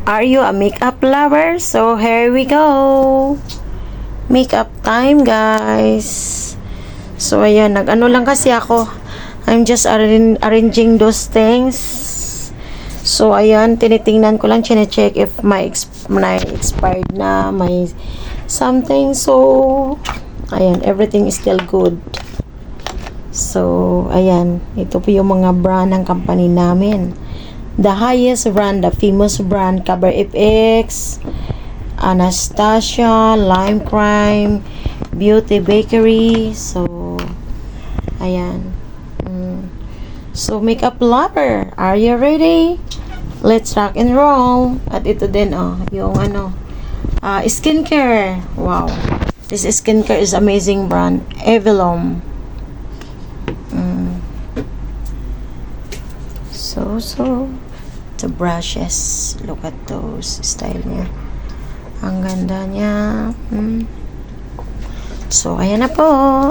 Are you a makeup lover? So here we go. Makeup time, guys. So ayan, nag-ano lang kasi ako. I'm just arranging those things. So ayan, tinitingnan ko lang, chine-check if my expired na, may something. So ayan, everything is still good. So ayan, ito po yung mga brand ng company namin. The highest brand, the famous brand, Cover FX, Anastasia, Lime Crime, Beauty Bakery. So, ayan. So, makeup lover, are you ready? Let's rock and roll. At ito din, yung skincare. Wow. This skincare is amazing brand. Evelom. So, the brushes. Look at those. Style niya. Ang ganda niya. So, ayan na po.